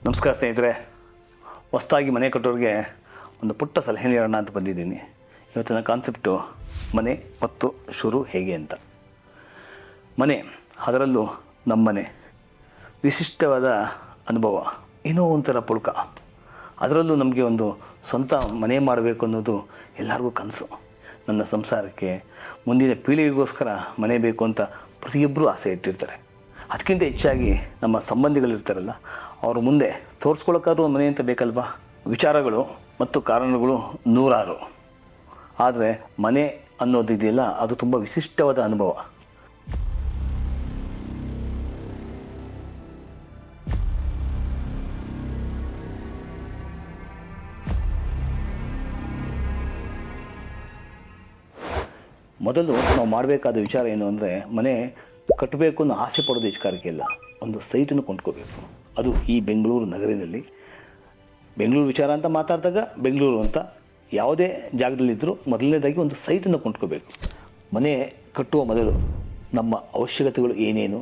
ನಮಸ್ಕಾರ ಸ್ನೇಹಿತರೆ, ಹೊಸದಾಗಿ ಮನೆ ಕಟ್ಟೋರಿಗೆ ಒಂದು ಪುಟ್ಟ ಸಲಹೆ ನೀಡೋಣ ಅಂತ ಬಂದಿದ್ದೀನಿ. ಇವತ್ತಿನ ಕಾನ್ಸೆಪ್ಟು ಮನೆ ಮತ್ತು ಶುರು ಹೇಗೆ ಅಂತ. ಮನೆ, ಅದರಲ್ಲೂ ನಮ್ಮನೆ ವಿಶಿಷ್ಟವಾದ ಅನುಭವ, ಏನೋ ಒಂಥರ ಪುಳಕ. ಅದರಲ್ಲೂ ನಮಗೆ ಒಂದು ಸ್ವಂತ ಮನೆ ಮಾಡಬೇಕು ಅನ್ನೋದು ಎಲ್ಲರಿಗೂ ಕನಸು. ನನ್ನ ಸಂಸಾರಕ್ಕೆ, ಮುಂದಿನ ಪೀಳಿಗೆಗೋಸ್ಕರ ಮನೆ ಬೇಕು ಅಂತ ಪ್ರತಿಯೊಬ್ಬರೂ ಆಸೆ ಇಟ್ಟಿರ್ತಾರೆ. ಅದಕ್ಕಿಂತ ಹೆಚ್ಚಾಗಿ ನಮ್ಮ ಸಂಬಂಧಿಗಳಿರ್ತಾರಲ್ಲ, ಅವರು ಮುಂದೆ ತೋರಿಸ್ಕೊಳ್ಳೋಕ್ಕಾದ್ರೂ ಮನೆ ಅಂತ ಬೇಕಲ್ವಾ. ವಿಚಾರಗಳು ಮತ್ತು ಕಾರಣಗಳು ನೂರಾರು, ಆದರೆ ಮನೆ ಅನ್ನೋದು ಇದೆಯಲ್ಲ, ಅದು ತುಂಬ ವಿಶಿಷ್ಟವಾದ ಅನುಭವ. ಮೊದಲು ನಾವು ಮಾಡಬೇಕಾದ ವಿಚಾರ ಏನು ಅಂದರೆ, ಮನೆ ಕಟ್ಟಬೇಕು ಅನ್ನೋ ಆಸೆ ಪಡೋದು ಹೆಚ್ಚು ಇಲ್ಲ. ಒಂದು ಸೈಟನ್ನು ಕೊಂಡ್ಕೋಬೇಕು. ಅದು ಈ ಬೆಂಗಳೂರು ನಗರದಲ್ಲಿ. ಬೆಂಗಳೂರು ವಿಚಾರ ಅಂತ ಮಾತಾಡಿದಾಗ ಬೆಂಗಳೂರು ಅಂತ ಯಾವುದೇ ಜಾಗದಲ್ಲಿದ್ದರೂ ಮೊದಲನೇದಾಗಿ ಒಂದು ಸೈಟನ್ನು ಕೊಂಡ್ಕೋಬೇಕು. ಮನೆ ಕಟ್ಟುವ ಮೊದಲು ನಮ್ಮ ಅವಶ್ಯಕತೆಗಳು ಏನೇನು,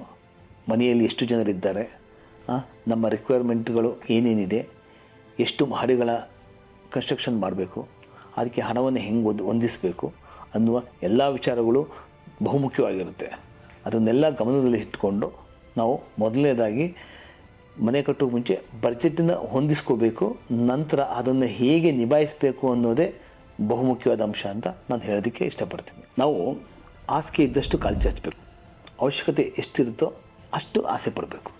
ಮನೆಯಲ್ಲಿ ಎಷ್ಟು ಜನರಿದ್ದಾರೆ, ನಮ್ಮ ರಿಕ್ವೈರ್ಮೆಂಟ್ಗಳು ಏನೇನಿದೆ, ಎಷ್ಟು ಮಹಡಿಗಳ ಕನ್ಸ್ಟ್ರಕ್ಷನ್ ಮಾಡಬೇಕು, ಅದಕ್ಕೆ ಹಣವನ್ನು ಹೆಂಗೆ ಹೊಂದಿಸಬೇಕು ಅನ್ನುವ ಎಲ್ಲ ವಿಚಾರಗಳು ಬಹುಮುಖ್ಯವಾಗಿರುತ್ತೆ. ಅದನ್ನೆಲ್ಲ ಗಮನದಲ್ಲಿ ಇಟ್ಕೊಂಡು ನಾವು ಮೊದಲನೇದಾಗಿ ಮನೆ ಕಟ್ಟೋಕ್ಕೆ ಮುಂಚೆ ಬಜೆಟನ್ನು ಹೊಂದಿಸ್ಕೋಬೇಕು. ನಂತರ ಅದನ್ನು ಹೇಗೆ ನಿಭಾಯಿಸಬೇಕು ಅನ್ನೋದೇ ಬಹುಮುಖ್ಯವಾದ ಅಂಶ ಅಂತ ನಾನು ಹೇಳೋದಕ್ಕೆ ಇಷ್ಟಪಡ್ತೀನಿ. ನಾವು ಹಾಸಿಗೆ ಇದ್ದಷ್ಟು ಕಾಲು ಚಾಚಬೇಕು. ಅವಶ್ಯಕತೆ ಎಷ್ಟಿರುತ್ತೋ ಅಷ್ಟು ಆಸೆ ಪಡಬೇಕು.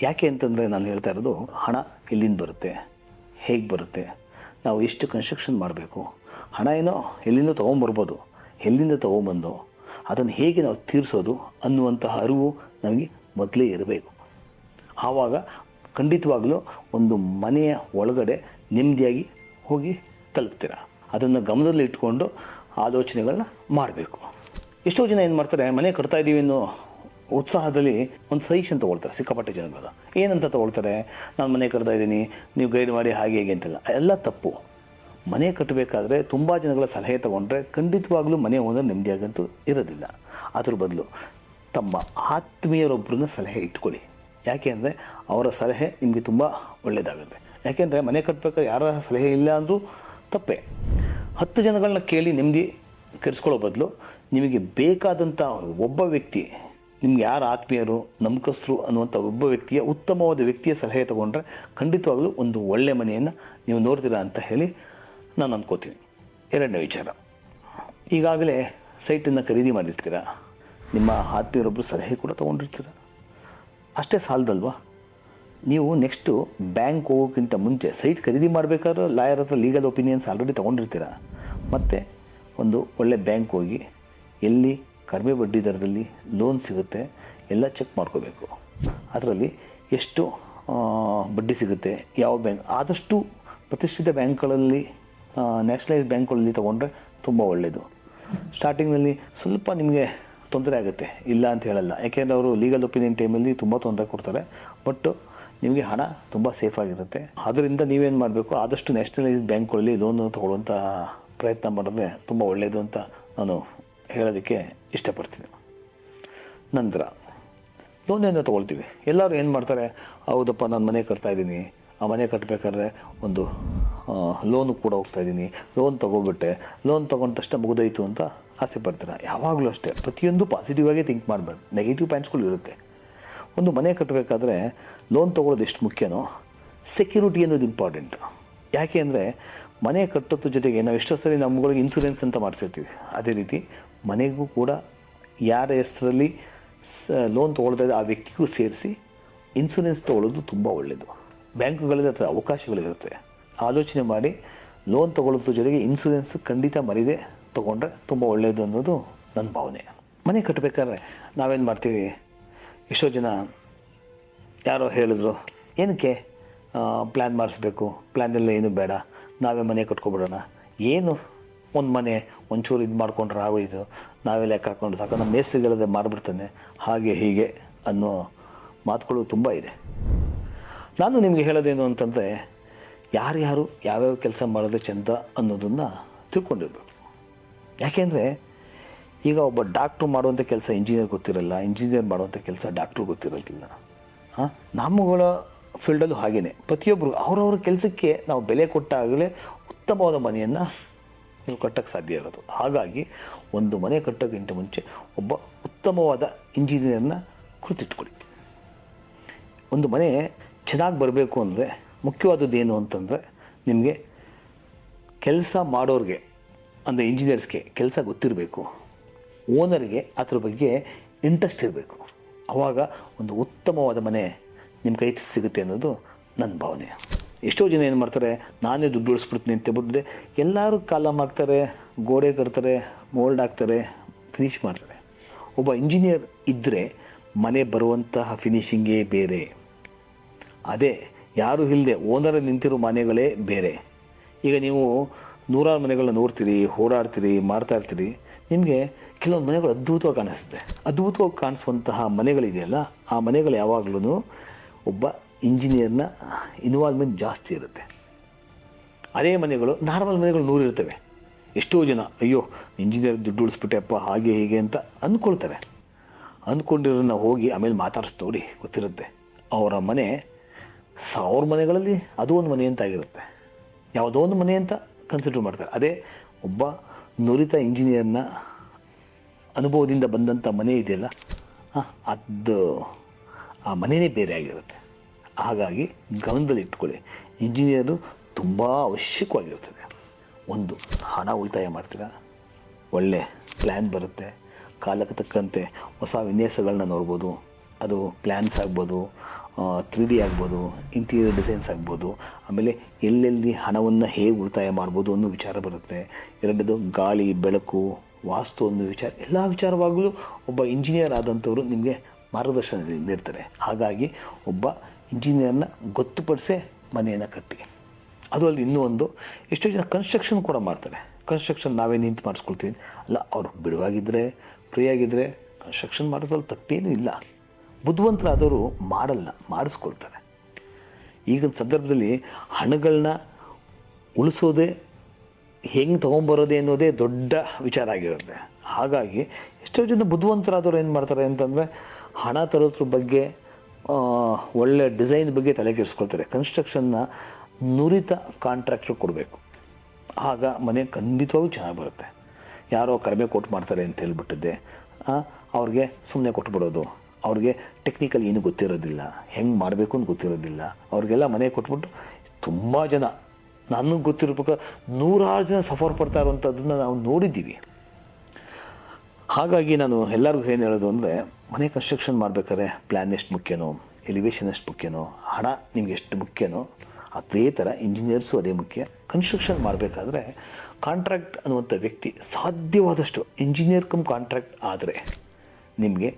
ಯಾಕೆ ಅಂತಂದರೆ, ನಾನು ಹೇಳ್ತಾ ಇರೋದು, ಹಣ ಎಲ್ಲಿಂದ ಬರುತ್ತೆ, ಹೇಗೆ ಬರುತ್ತೆ, ನಾವು ಎಷ್ಟು ಕನ್ಸ್ಟ್ರಕ್ಷನ್ ಮಾಡಬೇಕು, ಹಣ ಏನೋ ಎಲ್ಲಿಂದ ತೊಗೊಂಬರ್ಬೋದು, ಎಲ್ಲಿಂದ ತೊಗೊಂಬಂದು ಅದನ್ನು ಹೇಗೆ ನಾವು ತೀರಿಸೋದು ಅನ್ನುವಂತಹ ಅರಿವು ನಮಗೆ ಮೊದಲೇ ಇರಬೇಕು. ಆವಾಗ ಖಂಡಿತವಾಗಲೂ ಒಂದು ಮನೆಯ ಒಳಗಡೆ ನೆಮ್ಮದಿಯಾಗಿ ಹೋಗಿ ತಲುಪ್ತೀರ. ಅದನ್ನು ಗಮನದಲ್ಲಿ ಇಟ್ಕೊಂಡು ಆಲೋಚನೆಗಳನ್ನ ಮಾಡಬೇಕು. ಎಷ್ಟೋ ಜನ ಏನು ಮಾಡ್ತಾರೆ, ಮನೆ ಕಟ್ತಾ ಇದ್ದೀವಿ ಅನ್ನೋ ಉತ್ಸಾಹದಲ್ಲಿ ಒಂದು ಸಜೆಷನ್ ತೊಗೊಳ್ತಾರೆ. ಸಿಕ್ಕಾಪಟ್ಟೆ ಜನಗಳು ಏನಂತ ತೊಗೊಳ್ತಾರೆ, ನಾನು ಮನೆ ಕಟ್ತಾ ಇದ್ದೀನಿ, ನೀವು ಗೈಡ್ ಮಾಡಿ ಹಾಗೆ ಹೇಗೆ ಅಂತೆಲ್ಲ. ಎಲ್ಲ ತಪ್ಪು. ಮನೆ ಕಟ್ಟಬೇಕಾದ್ರೆ ತುಂಬ ಜನಗಳ ಸಲಹೆ ತೊಗೊಂಡ್ರೆ ಖಂಡಿತವಾಗ್ಲೂ ಮನೆ ಓನರ್ ನೆಮ್ಮದಿಯಾಗಂತೂ ಇರೋದಿಲ್ಲ. ಅದ್ರ ಬದಲು ತಮ್ಮ ಆತ್ಮೀಯರೊಬ್ಬರನ್ನ ಸಲಹೆ ಇಟ್ಕೊಳ್ಳಿ. ಯಾಕೆ ಅಂದರೆ ಅವರ ಸಲಹೆ ನಿಮಗೆ ತುಂಬ ಒಳ್ಳೆಯದಾಗುತ್ತೆ. ಯಾಕೆಂದರೆ ಮನೆ ಕಟ್ಟಬೇಕಾದ್ರೆ ಯಾರ ಸಲಹೆ ಇಲ್ಲ ಅಂದರೂ ತಪ್ಪೇ. 10 ಜನಗಳನ್ನ ಕೇಳಿ ನೆಮ್ಮದಿ ಕೆಡಿಸ್ಕೊಳ್ಳೋ ಬದಲು ನಿಮಗೆ ಬೇಕಾದಂಥ ಒಬ್ಬ ವ್ಯಕ್ತಿ, ನಿಮ್ಗೆ ಯಾರು ಆತ್ಮೀಯರು, ನಂಬಿಕಸ್ಥರು ಅನ್ನುವಂಥ ಒಬ್ಬ ವ್ಯಕ್ತಿಯ, ಉತ್ತಮವಾದ ವ್ಯಕ್ತಿಯ ಸಲಹೆ ತೊಗೊಂಡ್ರೆ ಖಂಡಿತವಾಗ್ಲೂ ಒಂದು ಒಳ್ಳೆಯ ಮನೆಯನ್ನು ನೀವು ನೋಡ್ತೀರಾ ಅಂತ ಹೇಳಿ ನಾನು ಅಂದ್ಕೋತೀನಿ. ಎರಡನೇ ವಿಚಾರ, ಈಗಾಗಲೇ ಸೈಟನ್ನು ಖರೀದಿ ಮಾಡಿರ್ತೀರ, ನಿಮ್ಮ ಆತ್ಮೀಯರೊಬ್ಬರು ಸಲಹೆ ಕೂಡ ತೊಗೊಂಡಿರ್ತೀರ. ಅಷ್ಟೇ ಸಾಲದಲ್ವಾ, ನೀವು ನೆಕ್ಸ್ಟು ಬ್ಯಾಂಕ್ ಹೋಗೋಕ್ಕಿಂತ ಮುಂಚೆ ಸೈಟ್ ಖರೀದಿ ಮಾಡಬೇಕಾದ್ರೂ ಲಾಯರ್ ಹತ್ರ ಲೀಗಲ್ ಒಪಿನಿಯನ್ಸ್ ಆಲ್ರೆಡಿ ತೊಗೊಂಡಿರ್ತೀರ. ಮತ್ತು ಒಂದು ಒಳ್ಳೆ ಬ್ಯಾಂಕ್ ಹೋಗಿ ಎಲ್ಲಿ ಕಡಿಮೆ ಬಡ್ಡಿ ದರದಲ್ಲಿ ಲೋನ್ ಸಿಗುತ್ತೆ ಎಲ್ಲ ಚೆಕ್ ಮಾಡ್ಕೋಬೇಕು. ಅದರಲ್ಲಿ ಎಷ್ಟು ಬಡ್ಡಿ ಸಿಗುತ್ತೆ, ಯಾವ ಬ್ಯಾಂಕ್, ಆದಷ್ಟು ಪ್ರತಿಷ್ಠಿತ ಬ್ಯಾಂಕ್ಗಳಲ್ಲಿ, ನ್ಯಾಷನಲೈಸ್ ಬ್ಯಾಂಕ್ಗಳಲ್ಲಿ ತೊಗೊಂಡ್ರೆ ತುಂಬ ಒಳ್ಳೆಯದು. ಸ್ಟಾರ್ಟಿಂಗ್ನಲ್ಲಿ ಸ್ವಲ್ಪ ನಿಮಗೆ ತೊಂದರೆ ಆಗುತ್ತೆ, ಇಲ್ಲ ಅಂತ ಹೇಳಲ್ಲ. ಯಾಕೆಂದರೆ ಅವರು ಲೀಗಲ್ ಒಪಿನಿಯನ್ ಟೈಮಲ್ಲಿ ತುಂಬ ತೊಂದರೆ ಕೊಡ್ತಾರೆ. ಬಟ್ ನಿಮಗೆ ಹಣ ತುಂಬ ಸೇಫಾಗಿರುತ್ತೆ. ಅದರಿಂದ ನೀವೇನು ಮಾಡಬೇಕು, ಆದಷ್ಟು ನ್ಯಾಷನಲೈಸ್ ಬ್ಯಾಂಕ್ಗಳಲ್ಲಿ ಲೋನು ತೊಗೊಳ್ಳುವಂಥ ಪ್ರಯತ್ನ ಮಾಡಿದ್ರೆ ತುಂಬ ಒಳ್ಳೆಯದು ಅಂತ ನಾನು ಹೇಳೋದಕ್ಕೆ ಇಷ್ಟಪಡ್ತೀನಿ. ನಂತರ ಲೋನೇನೋ ತೊಗೊಳ್ತೀವಿ. ಎಲ್ಲರೂ ಏನು ಮಾಡ್ತಾರೆ, ಹೌದಪ್ಪ ನಾನು ಮನೆ ಕಟ್ತಾಯಿದ್ದೀನಿ, ಆ ಮನೆ ಕಟ್ಟಬೇಕಾದ್ರೆ ಒಂದು ಲೋನು ಕೂಡ ಹೋಗ್ತಾಯಿದ್ದೀನಿ, ಲೋನ್ ತೊಗೊಬಿಟ್ಟೆ, ಲೋನ್ ತೊಗೊಂಡ ತಕ್ಷಣ ಮುಗಿದೋಯ್ತು ಅಂತ ಆಸೆ ಪಡ್ತಾರೆ. ಯಾವಾಗಲೂ ಅಷ್ಟೇ, ಪ್ರತಿಯೊಂದು ಪಾಸಿಟಿವಾಗಿ ಥಿಂಕ್ ಮಾಡಬೇಡಿ, ನೆಗೆಟಿವ್ ಪಾಯಿಂಟ್ಸ್ಗಳು ಇರುತ್ತೆ. ಒಂದು ಮನೆ ಕಟ್ಟಬೇಕಾದ್ರೆ ಲೋನ್ ತೊಗೊಳ್ಳೋದು ಎಷ್ಟು ಮುಖ್ಯನೋ, ಸೆಕ್ಯೂರಿಟಿ ಅನ್ನೋದು ಇಂಪಾರ್ಟೆಂಟು. ಯಾಕೆ ಅಂದರೆ ಮನೆ ಕಟ್ಟೋದ್ರ ಜೊತೆಗೆ ನಾವು ಎಷ್ಟೋ ಸರಿ ನಮ್ಮಗಳಿಗೆ ಇನ್ಸೂರೆನ್ಸ್ ಅಂತ ಮಾಡಿಸಿರ್ತೀವಿ. ಅದೇ ರೀತಿ ಮನೆಗೂ ಕೂಡ ಯಾರ ಹೆಸರಲ್ಲಿ ಲೋನ್ ತೊಗೊಳ್ತಾ ಇದೆ ಆ ವ್ಯಕ್ತಿಗೂ ಸೇರಿಸಿ ಇನ್ಸೂರೆನ್ಸ್ ತೊಗೊಳ್ಳೋದು ತುಂಬ ಒಳ್ಳೆಯದು. ಬ್ಯಾಂಕುಗಳಲ್ಲಿ ಅಥವಾ ಅವಕಾಶಗಳಿರುತ್ತೆ. ಆಲೋಚನೆ ಮಾಡಿ ಲೋನ್ ತೊಗೊಳ್ಳೋದ್ರ ಜೊತೆಗೆ ಇನ್ಸೂರೆನ್ಸ್ ಖಂಡಿತ ಮರೀದೆ ತೊಗೊಂಡ್ರೆ ತುಂಬ ಒಳ್ಳೆಯದು ಅನ್ನೋದು ನನ್ನ ಭಾವನೆ. ಮನೆ ಕಟ್ಟಬೇಕಾದ್ರೆ ನಾವೇನು ಮಾಡ್ತೀವಿ, ಎಷ್ಟೋ ಜನ ಯಾರೋ ಹೇಳಿದ್ರು, ಏನಕ್ಕೆ ಪ್ಲ್ಯಾನ್ ಮಾಡಿಸ್ಬೇಕು, ಪ್ಲ್ಯಾನೆಲ್ಲ ಏನು ಬೇಡ, ನಾವೇ ಮನೆ ಕಟ್ಕೊಬಿಡೋಣ, ಏನು ಒಂದು ಮನೆ ಒಂಚೂರು ಇದು ಮಾಡ್ಕೊಂಡ್ರೆ ಆಗೋಯ್ತು, ನಾವೇ ಲೆಕ್ಕ ಹಾಕ್ಕೊಂಡು ಸಾಕು, ನಮ್ಮ ಮೇಸ್ತ್ರಿಗಳದೇ ಮಾಡಿಬಿಡ್ತಾನೆ, ಹಾಗೆ ಹೀಗೆ ಅನ್ನೋ ಮಾತುಗಳು ತುಂಬ ಇದೆ. ನಾನು ನಿಮಗೆ ಹೇಳೋದೇನು ಅಂತಂದರೆ, ಯಾರ್ಯಾರು ಯಾವ್ಯಾವ ಕೆಲಸ ಮಾಡಿದ್ರೆ ಚೆಂದ ಅನ್ನೋದನ್ನು ತಿಳ್ಕೊಂಡಿರ್ಬೇಕು. ಯಾಕೆಂದರೆ ಈಗ ಒಬ್ಬ ಡಾಕ್ಟ್ರು ಮಾಡುವಂಥ ಕೆಲಸ ಇಂಜಿನಿಯರ್ ಗೊತ್ತಿರಲ್ಲ, ಇಂಜಿನಿಯರ್ ಮಾಡುವಂಥ ಕೆಲಸ ಡಾಕ್ಟ್ರು ಗೊತ್ತಿರೋದಿಲ್ಲ. ನಮ್ಮಗಳ ಫೀಲ್ಡಲ್ಲೂ ಹಾಗೆಯೇ ಪ್ರತಿಯೊಬ್ಬರು ಅವರವ್ರ ಕೆಲಸಕ್ಕೆ ನಾವು ಬೆಲೆ ಕೊಟ್ಟಾಗಲೇ ಉತ್ತಮವಾದ ಮನೆಯನ್ನು ನೀವು ಕಟ್ಟೋಕ್ಕೆ ಸಾಧ್ಯ ಇರೋದು. ಹಾಗಾಗಿ ಒಂದು ಮನೆ ಕಟ್ಟೋಕ್ಕಿಂತ ಮುಂಚೆ ಒಬ್ಬ ಉತ್ತಮವಾದ ಇಂಜಿನಿಯರ್ನ ಕುರಿತಿಟ್ಕೊಳ್ಳಿ. ಒಂದು ಮನೆ ಚೆನ್ನಾಗಿ ಬರಬೇಕು ಅಂದರೆ ಮುಖ್ಯವಾದದ್ದು ಏನು ಅಂತಂದರೆ ನಿಮಗೆ ಕೆಲಸ ಮಾಡೋರಿಗೆ ಅಂದರೆ ಇಂಜಿನಿಯರ್ಸ್ಗೆ ಕೆಲಸ ಗೊತ್ತಿರಬೇಕು, ಓನರ್ಗೆ ಅದ್ರ ಬಗ್ಗೆ ಇಂಟ್ರೆಸ್ಟ್ ಇರಬೇಕು. ಆವಾಗ ಒಂದು ಉತ್ತಮವಾದ ಮನೆ ನಿಮ್ಮ ಕೈ ಸಿಗುತ್ತೆ ಅನ್ನೋದು ನನ್ನ ಭಾವನೆ. ಎಷ್ಟೋ ಜನ ಏನು ಮಾಡ್ತಾರೆ, ನಾನೇ ದುಡ್ಡು ಉಳಿಸ್ಬಿಡ್ತೀನಿ ಅಂತ ಬಿಟ್ಟಿದೆ ಎಲ್ಲರೂ ಕಾಲಮ್ ಹಾಕ್ತಾರೆ, ಗೋಡೆ ಕಟ್ತಾರೆ, ಮೋಲ್ಡ್ ಹಾಕ್ತಾರೆ, ಫಿನಿಷ್ ಮಾಡ್ತಾರೆ. ಒಬ್ಬ ಇಂಜಿನಿಯರ್ ಇದ್ದರೆ ಮನೆ ಬರುವಂತಹ ಫಿನಿಷಿಂಗೇ ಬೇರೆ. ಅದೇ ಯಾರೂ ಇಲ್ಲದೆ ಓನರ್ ನಿಂತಿರೋ ಮನೆಗಳೇ ಬೇರೆ. ಈಗ ನೀವು ನೂರಾರು ಮನೆಗಳನ್ನ ನೋಡ್ತೀರಿ, ಓಡಾಡ್ತೀರಿ, ಮಾಡ್ತಾಯಿರ್ತೀರಿ, ನಿಮಗೆ ಕೆಲವೊಂದು ಮನೆಗಳು ಅದ್ಭುತವಾಗಿ ಕಾಣಿಸ್ತದೆ. ಅದ್ಭುತವಾಗಿ ಕಾಣಿಸುವಂತಹ ಮನೆಗಳಿದೆಯಲ್ಲ, ಆ ಮನೆಗಳು ಯಾವಾಗಲೂ ಒಬ್ಬ ಇಂಜಿನಿಯರ್ನ ಇನ್ವಾಲ್ವ್ಮೆಂಟ್ ಜಾಸ್ತಿ ಇರುತ್ತೆ. ಅದೇ ಮನೆಗಳು ನಾರ್ಮಲ್ ಮನೆಗಳು 100 ಇರ್ತವೆ. ಎಷ್ಟೋ ಜನ ಅಯ್ಯೋ ಇಂಜಿನಿಯರ್ ದುಡ್ಡು ಉಳಿಸ್ಬಿಟ್ಟೆಪ್ಪ ಹಾಗೆ ಹೀಗೆ ಅಂತ ಅಂದ್ಕೊಳ್ತಾರೆ. ಅಂದ್ಕೊಂಡಿರೋನ್ನ ಹೋಗಿ ಆಮೇಲೆ ಮಾತಾಡಿಸಿ ನೋಡಿ ಗೊತ್ತಿರುತ್ತೆ. ಅವರ ಮನೆ 1000 ಮನೆಗಳಲ್ಲಿ ಅದು ಒಂದು ಮನೆ ಅಂತ ಆಗಿರುತ್ತೆ, ಯಾವುದೋ ಒಂದು ಮನೆ ಅಂತ ಕನ್ಸಿಡರ್ ಮಾಡ್ತಾರೆ. ಅದೇ ಒಬ್ಬ ನುರಿತ ಇಂಜಿನಿಯರ್ನ ಅನುಭವದಿಂದ ಬಂದಂಥ ಮನೆ ಇದೆಯಲ್ಲ, ಅದು ಆ ಮನೆಯೇ ಬೇರೆ ಆಗಿರುತ್ತೆ. ಹಾಗಾಗಿ ಗಮನದಲ್ಲಿ ಇಟ್ಕೊಳ್ಳಿ, ಇಂಜಿನಿಯರು ತುಂಬ ಅವಶ್ಯಕವಾಗಿರ್ತದೆ. ಒಂದು ಹಣ ಉಳಿತಾಯ ಮಾಡ್ತೀರಾ, ಒಳ್ಳೆ ಪ್ಲ್ಯಾನ್ ಬರುತ್ತೆ, ಕಾಲಕ್ಕೆ ತಕ್ಕಂತೆ ಹೊಸ ವಿನ್ಯಾಸಗಳನ್ನ ನೋಡ್ಬೋದು. ಅದು ಪ್ಲ್ಯಾನ್ಸ್ ಆಗ್ಬೋದು, 3D ಆಗ್ಬೋದು, ಇಂಟೀರಿಯರ್ ಡಿಸೈನ್ಸ್ ಆಗ್ಬೋದು. ಆಮೇಲೆ ಎಲ್ಲೆಲ್ಲಿ ಹಣವನ್ನು ಹೇಗೆ ಉಳಿತಾಯ ಮಾಡ್ಬೋದು ಅನ್ನೋ ವಿಚಾರ ಬರುತ್ತೆ. ಎರಡನೇದು ಗಾಳಿ ಬೆಳಕು ವಾಸ್ತು ಅನ್ನೋ ವಿಚಾರ, ಎಲ್ಲ ವಿಚಾರವಾಗಲೂ ಒಬ್ಬ ಇಂಜಿನಿಯರ್ ಆದಂಥವರು ನಿಮಗೆ ಮಾರ್ಗದರ್ಶನ ನೀಡ್ತಾರೆ. ಹಾಗಾಗಿ ಒಬ್ಬ ಇಂಜಿನಿಯರ್ನ ಗೊತ್ತುಪಡಿಸೇ ಮನೆಯನ್ನು ಕಟ್ಟಿ. ಅದು ಅಲ್ಲಿ ಇನ್ನೂ ಒಂದು, ಎಷ್ಟೋ ಜನ ಕನ್ಸ್ಟ್ರಕ್ಷನ್ ಕೂಡ ಮಾಡ್ತಾರೆ. ಕನ್ಸ್ಟ್ರಕ್ಷನ್ ನಾವೇ ನಿಂತು ಮಾಡಿಸ್ಕೊಳ್ತೀವಿ ಅಲ್ಲ, ಅವರು ಬಿಡುವಾಗಿದ್ದರೆ ಫ್ರೀಯಾಗಿದ್ದರೆ ಕನ್ಸ್ಟ್ರಕ್ಷನ್ ಮಾಡೋದ್ರಲ್ಲಿ ತಪ್ಪೇನೂ ಇಲ್ಲ. ಬುದ್ಧಿವಂತರಾದವರು ಮಾಡಲ್ಲ, ಮಾಡಿಸ್ಕೊಳ್ತಾರೆ. ಈಗಿನ ಸಂದರ್ಭದಲ್ಲಿ ಹಣಗಳನ್ನ ಉಳಿಸೋದೇ ಹೆಂಗೆ ತೊಗೊಂಬರೋದೇ ಅನ್ನೋದೇ ದೊಡ್ಡ ವಿಚಾರ ಆಗಿರುತ್ತೆ. ಹಾಗಾಗಿ ಎಷ್ಟೋ ಜನ ಬುದ್ಧಿವಂತರಾದವರು ಏನು ಮಾಡ್ತಾರೆ ಅಂತಂದರೆ ಹಣ ತರೋದ್ರ ಬಗ್ಗೆ, ಒಳ್ಳೆ ಡಿಸೈನ್ ಬಗ್ಗೆ ತಲೆ ಕೆಡಿಸ್ಕೊಳ್ತಾರೆ. ಕನ್ಸ್ಟ್ರಕ್ಷನ್ನ ನುರಿತ ಕಾಂಟ್ರಾಕ್ಟ್ರ್ ಕೊಡಬೇಕು, ಆಗ ಮನೆ ಖಂಡಿತವಾಗೂ ಚೆನ್ನಾಗಿ ಬರುತ್ತೆ. ಯಾರೋ ಕಡಿಮೆ ಕೊಟ್ಟು ಮಾಡ್ತಾರೆ ಅಂತ ಹೇಳ್ಬಿಟ್ಟಿದ್ದೆ ಅವ್ರಿಗೆ ಸುಮ್ಮನೆ ಕೊಟ್ಬಿಡೋದು. ಅವ್ರಿಗೆ ಟೆಕ್ನಿಕಲ್ ಏನೂ ಗೊತ್ತಿರೋದಿಲ್ಲ, ಹೆಂಗೆ ಮಾಡಬೇಕು ಅಂತ ಗೊತ್ತಿರೋದಿಲ್ಲ. ಅವ್ರಿಗೆಲ್ಲ ಮನೆ ಕೊಟ್ಬಿಟ್ಟು ತುಂಬ ಜನ, ನನಗೆ ಗೊತ್ತಿರ್ಬೇಕು 100 ಜನ ಸಫರ್ ಪಡ್ತಾ ಇರೋವಂಥದ್ದನ್ನು ನಾವು ನೋಡಿದ್ದೀವಿ. ಹಾಗಾಗಿ ನಾನು ಎಲ್ಲರಿಗೂ ಏನು ಹೇಳೋದು ಅಂದರೆ, ಮನೆ ಕನ್ಸ್ಟ್ರಕ್ಷನ್ ಮಾಡಬೇಕಾದ್ರೆ ಪ್ಲ್ಯಾನ್ ಎಷ್ಟು ಮುಖ್ಯನೋ, ಎಲಿವೇಶನ್ ಎಷ್ಟು ಮುಖ್ಯನೋ, ಹಣ ನಿಮ್ಗೆ ಎಷ್ಟು ಮುಖ್ಯನೋ, ಅದೇ ಥರ ಇಂಜಿನಿಯರ್ಸು ಅದೇ ಮುಖ್ಯ. ಕನ್ಸ್ಟ್ರಕ್ಷನ್ ಮಾಡಬೇಕಾದ್ರೆ ಕಾಂಟ್ರಾಕ್ಟ್ ಅನ್ನುವಂಥ ವ್ಯಕ್ತಿ ಸಾಧ್ಯವಾದಷ್ಟು ಇಂಜಿನಿಯರ್ ಕಮ್ ಕಾಂಟ್ರಾಕ್ಟ್ ಆದರೆ ನಿಮಗೆ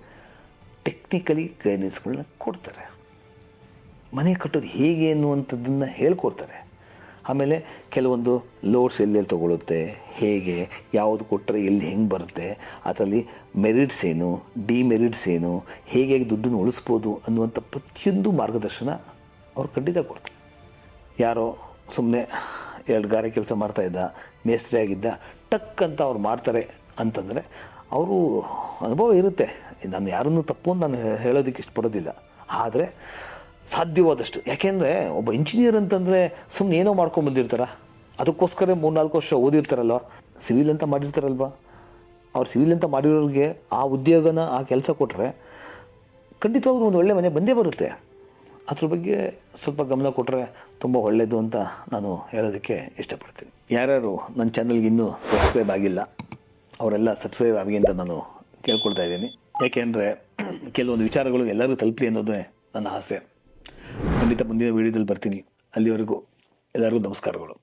ಟೆಕ್ನಿಕಲಿ ಗೈಡೆನ್ಸ್ಗಳನ್ನ ಕೊಡ್ತಾರೆ. ಮನೆ ಕಟ್ಟೋದು ಹೇಗೆ ಅನ್ನುವಂಥದ್ದನ್ನು ಹೇಳ್ಕೊಡ್ತಾರೆ. ಆಮೇಲೆ ಕೆಲವೊಂದು ಲೋಡ್ಸ್ ಎಲ್ಲೆಲ್ಲಿ ತೊಗೊಳುತ್ತೆ, ಹೇಗೆ ಯಾವುದು ಕೊಟ್ಟರೆ ಎಲ್ಲಿ ಹೆಂಗೆ ಬರುತ್ತೆ, ಅದರಲ್ಲಿ ಮೆರಿಟ್ಸ್ ಏನು, ಡಿಮೆರಿಟ್ಸ್ ಏನು, ಹೇಗೆ ದುಡ್ಡನ್ನು ಉಳಿಸ್ಬೋದು ಅನ್ನುವಂಥ ಪ್ರತಿಯೊಂದು ಮಾರ್ಗದರ್ಶನ ಅವ್ರು ಖಂಡಿತ ಕೊಡ್ತಾರೆ. ಯಾರೋ ಸುಮ್ಮನೆ 2 ಗಾರೆ ಕೆಲಸ ಮಾಡ್ತಾಯಿದ್ದ, ಮೇಸ್ತ್ರಿ ಆಗಿದ್ದ, ಟಕ್ ಅಂತ ಅವ್ರು ಮಾಡ್ತಾರೆ ಅಂತಂದರೆ ಅವರು ಅನುಭವ ಇರುತ್ತೆ. ನಾನು ಯಾರನ್ನೂ ತಪ್ಪು ಅಂತ ನಾನು ಹೇಳೋದಕ್ಕೆ ಇಷ್ಟಪಡೋದಿಲ್ಲ. ಆದರೆ ಸಾಧ್ಯವಾದಷ್ಟು, ಯಾಕೆಂದರೆ ಒಬ್ಬ ಇಂಜಿನಿಯರ್ ಅಂತಂದರೆ ಸುಮ್ಮನೆ ಏನೋ ಮಾಡ್ಕೊಂಡು ಬಂದಿರ್ತಾರ, ಅದಕ್ಕೋಸ್ಕರ 3-4 ವರ್ಷ ಓದಿರ್ತಾರಲ್ವ, ಸಿವಿಲ್ ಅಂತ ಮಾಡಿರ್ತಾರಲ್ವ. ಅವ್ರು ಸಿವಿಲ್ ಅಂತ ಮಾಡಿರೋರಿಗೆ ಆ ಉದ್ಯೋಗನ, ಆ ಕೆಲಸ ಕೊಟ್ಟರೆ ಖಂಡಿತವಾಗ್ಲೂ ಒಂದು ಒಳ್ಳೆ ಮನೆ ಬಂದೇ ಬರುತ್ತೆ. ಅದ್ರ ಬಗ್ಗೆ ಸ್ವಲ್ಪ ಗಮನ ಕೊಟ್ಟರೆ ತುಂಬ ಒಳ್ಳೆಯದು ಅಂತ ನಾನು ಹೇಳೋದಕ್ಕೆ ಇಷ್ಟಪಡ್ತೀನಿ. ಯಾರ್ಯಾರು ನನ್ನ ಚಾನಲ್ಗೆ ಇನ್ನೂ ಸಬ್ಸ್ಕ್ರೈಬ್ ಆಗಿಲ್ಲ ಅವರೆಲ್ಲ ಸಬ್ಸ್ಕ್ರೈಬ್ ಆಗಿ ಅಂತ ನಾನು ಕೇಳ್ಕೊಳ್ತಾ ಇದ್ದೀನಿ. ಯಾಕೆಂದರೆ ಕೆಲವೊಂದು ವಿಚಾರಗಳು ಎಲ್ಲರಿಗೂ ತಲುಪಲಿ ಅನ್ನೋದೇ ನನ್ನ ಆಸೆ. ಖಂಡಿತ ಮುಂದಿನ ವೀಡಿಯೋದಲ್ಲಿ ಬರ್ತೀನಿ. ಅಲ್ಲಿವರೆಗೂ ಎಲ್ಲರಿಗೂ ನಮಸ್ಕಾರಗಳು.